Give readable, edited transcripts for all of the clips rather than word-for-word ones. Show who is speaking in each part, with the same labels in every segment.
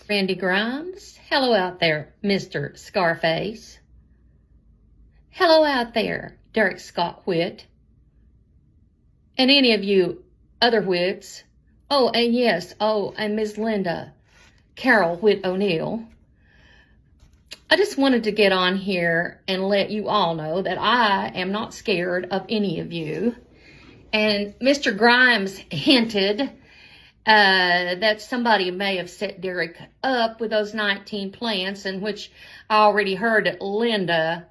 Speaker 1: Randy Grimes. Hello out there, Mr. Scarface. Hello out there, Derek Scott Whitt. And any of you other Whits. Oh, and yes, and Ms. Linda Carol Whitt O'Neill. I just wanted to get on here and let you all know that I am not scared of any of you. And Mr. Grimes hinted that somebody may have set Derek up with those 19 plants, in which I already heard that Linda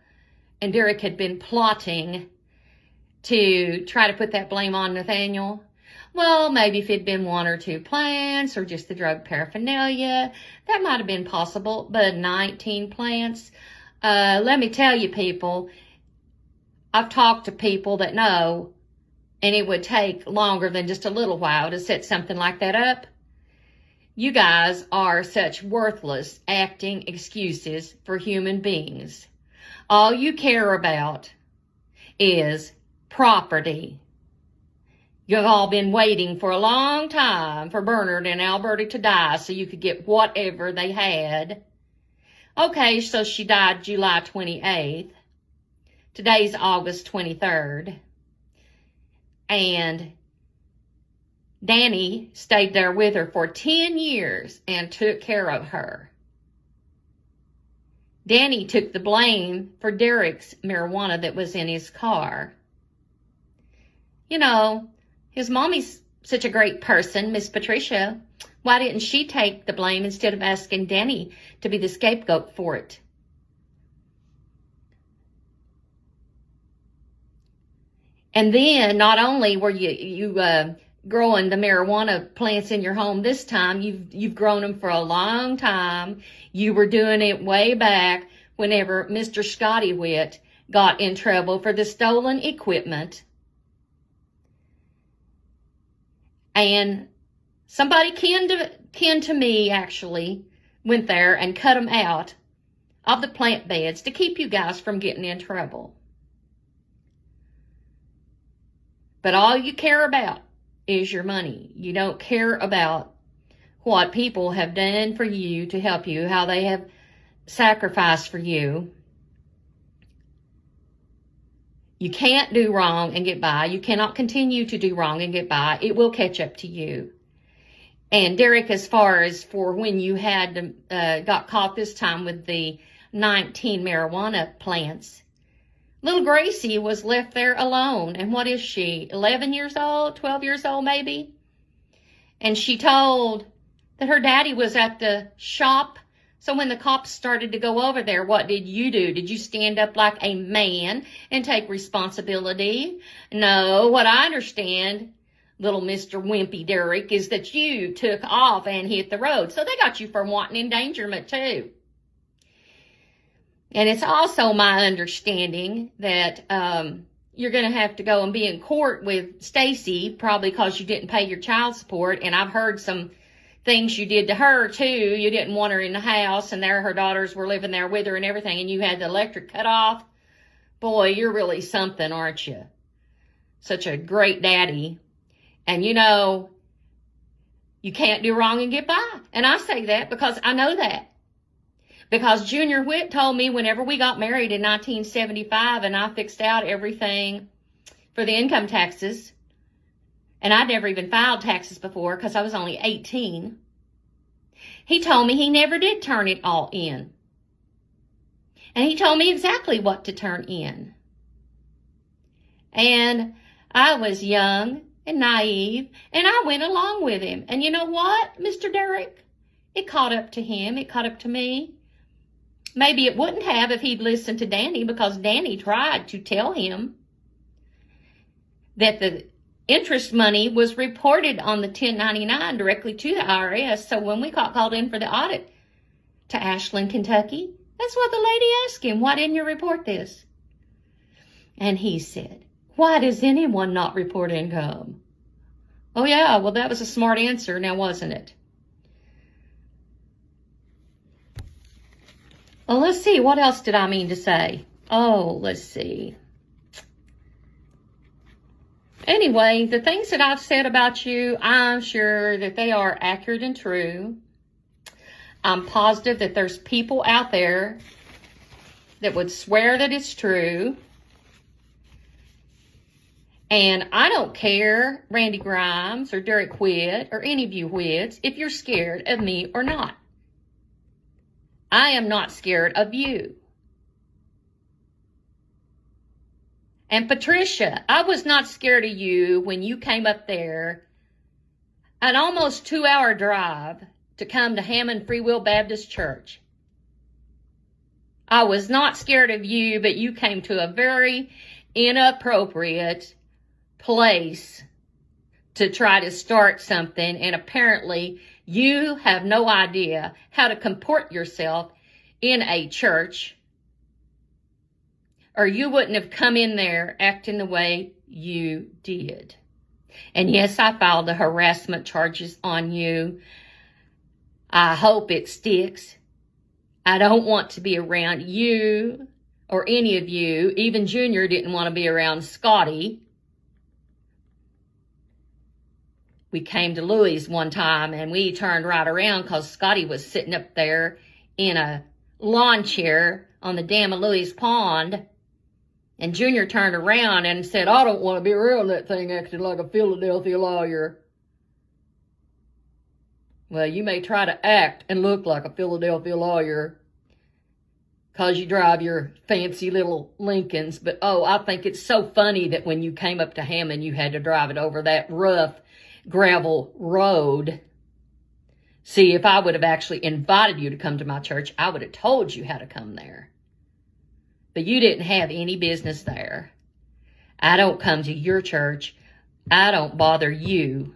Speaker 1: and Derek had been plotting to try to put that blame on Nathaniel. Well, maybe if it'd been 1 or 2 plants or just the drug paraphernalia, that might have been possible. But 19 plants, let me tell you, people, I've talked to people that know, and it would take longer than just a little while to set something like that up. You guys are such worthless acting excuses for human beings. All you care about is property. You've all been waiting for a long time for Bernard and Alberta to die so you could get whatever they had. Okay, so she died July 28th. Today's August 23rd. And Danny stayed there with her for 10 years and took care of her. Danny took the blame for Derek's marijuana that was in his car. You know, his mommy's such a great person, Miss Patricia. Why didn't she take the blame instead of asking Danny to be the scapegoat for it? And then not only were you growing the marijuana plants in your home this time, you've grown them for a long time. You were doing it way back whenever Mr. Scotty Whitt got in trouble for the stolen equipment. And somebody kin to me actually went there and cut them out of the plant beds to keep you guys from getting in trouble. But all you care about is your money. You don't care about what people have done for you to help you, how they have sacrificed for you. You can't do wrong and get by. You cannot continue to do wrong and get by. It will catch up to you. And Derek, as far as for when you had got caught this time with the 19 marijuana plants, little Gracie was left there alone. And what is she, 11 years old, 12 years old maybe? And she told that her daddy was at the shop. So when the cops started to go over there, what did you do? Did you stand up like a man and take responsibility? No, what I understand, little Mr. Wimpy Derek, is that you took off and hit the road. So they got you for wanton endangerment too. And it's also my understanding that you're going to have to go and be in court with Stacy, probably because you didn't pay your child support. And I've heard some things you did to her too. You didn't want her in the house, and there her daughters were living there with her and everything, and you had the electric cut off. Boy, you're really something, aren't you? Such a great daddy. And you know, you can't do wrong and get by. And I say that because I know that. Because Junior Whitt told me whenever we got married in 1975 and I fixed out everything for the income taxes, and I'd never even filed taxes before because I was only 18, he told me he never did turn it all in. And he told me exactly what to turn in. And I was young and naive, and I went along with him. And you know what, Mr. Derek? It caught up to him. It caught up to me. Maybe it wouldn't have if he'd listened to Danny, because Danny tried to tell him that the interest money was reported on the 1099 directly to the IRS. So when we got called in for the audit to Ashland, Kentucky, that's what the lady asked him. Why didn't you report this? And he said, why does anyone not report income? Oh yeah, well that was a smart answer now, wasn't it? Well, let's see. What else did I mean to say? Oh, let's see. Anyway, the things that I've said about you, I'm sure that they are accurate and true. I'm positive that there's people out there that would swear that it's true. And I don't care, Randy Grimes or Derek Whitt or any of you Whits, if you're scared of me or not. I am not scared of you. And Patricia, I was not scared of you when you came up there an almost 2-hour drive to come to Hammond Free Will Baptist Church. I was not scared of you, but you came to a very inappropriate place to try to start something, and apparently you have no idea how to comport yourself in a church, or you wouldn't have come in there acting the way you did. And yes, I filed the harassment charges on you. I hope it sticks. I don't want to be around you or any of you. Even Junior didn't want to be around Scotty. We came to Louis one time and we turned right around because Scotty was sitting up there in a lawn chair on the dam of Louis Pond. And Junior turned around and said, I don't want to be around that thing acting like a Philadelphia lawyer. Well, you may try to act and look like a Philadelphia lawyer because you drive your fancy little Lincolns. But, oh, I think it's so funny that when you came up to Hammond, you had to drive it over that rough gravel road. See, if I would have actually invited you to come to my church, I would have told you how to come there. But you didn't have any business there. I don't come to your church. I don't bother you.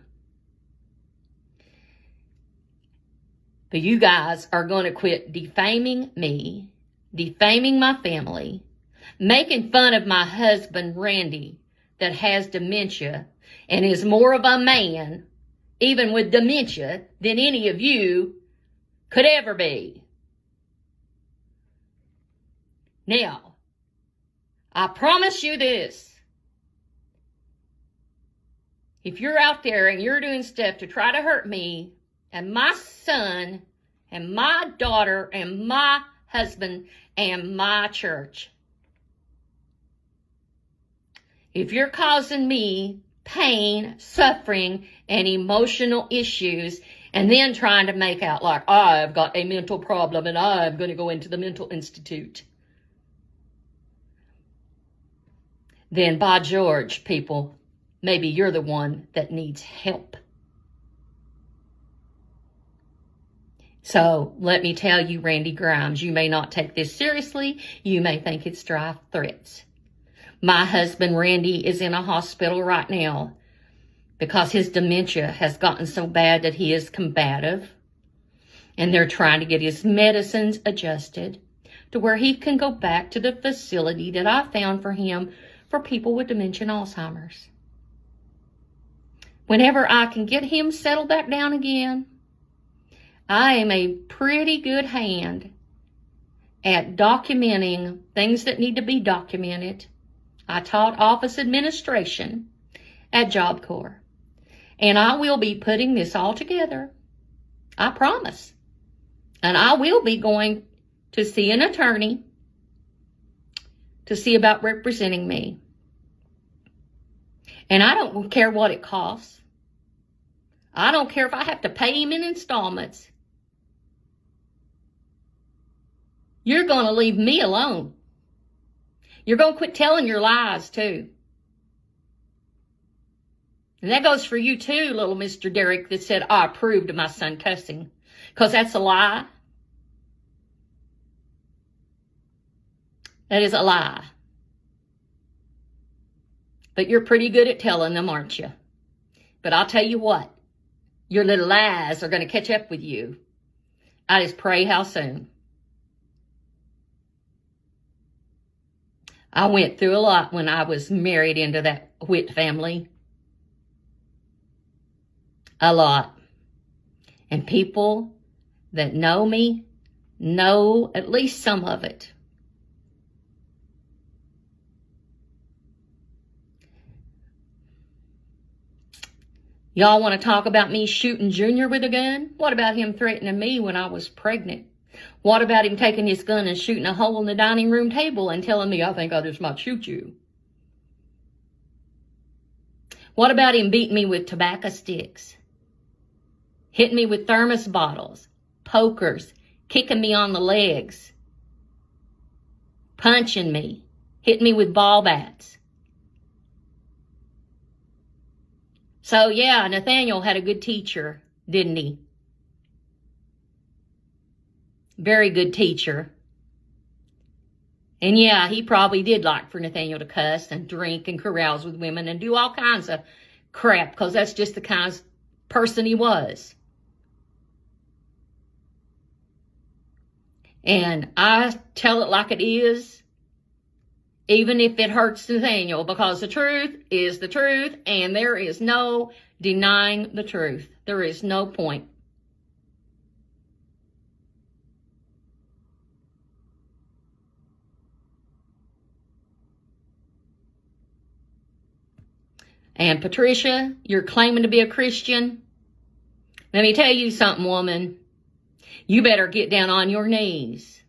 Speaker 1: But you guys are going to quit defaming me, defaming my family, making fun of my husband, Randy, that has dementia and is more of a man, even with dementia, than any of you could ever be. Now, I promise you this. If you're out there and you're doing stuff to try to hurt me and my son and my daughter and my husband and my church, if you're causing me pain, suffering, and emotional issues, and then trying to make out like I've got a mental problem and I'm going to go into the mental institute, then by George, people, maybe you're the one that needs help. So let me tell you, Randy Grimes, you may not take this seriously. You may think it's dry threats. My husband, Randy, is in a hospital right now because his dementia has gotten so bad that he is combative. And they're trying to get his medicines adjusted to where he can go back to the facility that I found for him for people with dementia and Alzheimer's. Whenever I can get him settled back down again, I am a pretty good hand at documenting things that need to be documented. I taught office administration at Job Corps, and I will be putting this all together. I promise. And I will be going to see an attorney to see about representing me. And I don't care what it costs. I don't care if I have to pay him in installments. You're going to leave me alone. You're going to quit telling your lies, too. And that goes for you, too, little Mr. Derek, that said, I approved of my son cussing. Because that's a lie. That is a lie. But you're pretty good at telling them, aren't you? But I'll tell you what. Your little lies are going to catch up with you. I just pray how soon. I went through a lot when I was married into that Whit family. A lot. And people that know me know at least some of it. Y'all want to talk about me shooting Junior with a gun? What about him threatening me when I was pregnant? What about him taking his gun and shooting a hole in the dining room table and telling me, I think I just might shoot you? What about him beating me with tobacco sticks? Hitting me with thermos bottles, pokers, kicking me on the legs, punching me, hitting me with ball bats? So yeah, Nathaniel had a good teacher, didn't he? Very good teacher. And yeah, he probably did like for Nathaniel to cuss and drink and carouse with women and do all kinds of crap, because that's just the kind of person he was. And I tell it like it is, even if it hurts Nathaniel, because the truth is the truth, and there is no denying the truth. There is no point. And Patricia, you're claiming to be a Christian. Let me tell you something, woman. You better get down on your knees.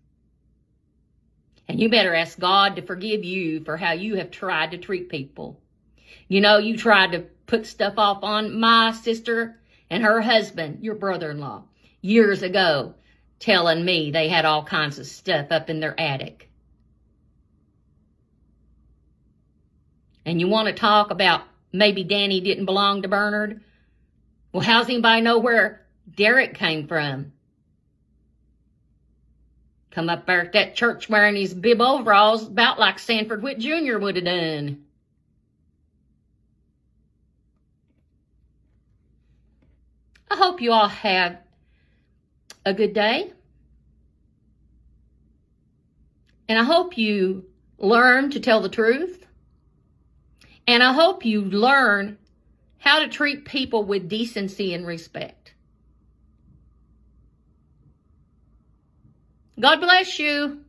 Speaker 1: And you better ask God to forgive you for how you have tried to treat people. You know, you tried to put stuff off on my sister and her husband, your brother-in-law, years ago, telling me they had all kinds of stuff up in their attic. And you want to talk about maybe Danny didn't belong to Bernard? Well, how's anybody know where Derek came from? Come up there at that church wearing his bib overalls about like Sanford Whit Jr. would have done. I hope you all have a good day. And I hope you learn to tell the truth. And I hope you learn how to treat people with decency and respect. God bless you.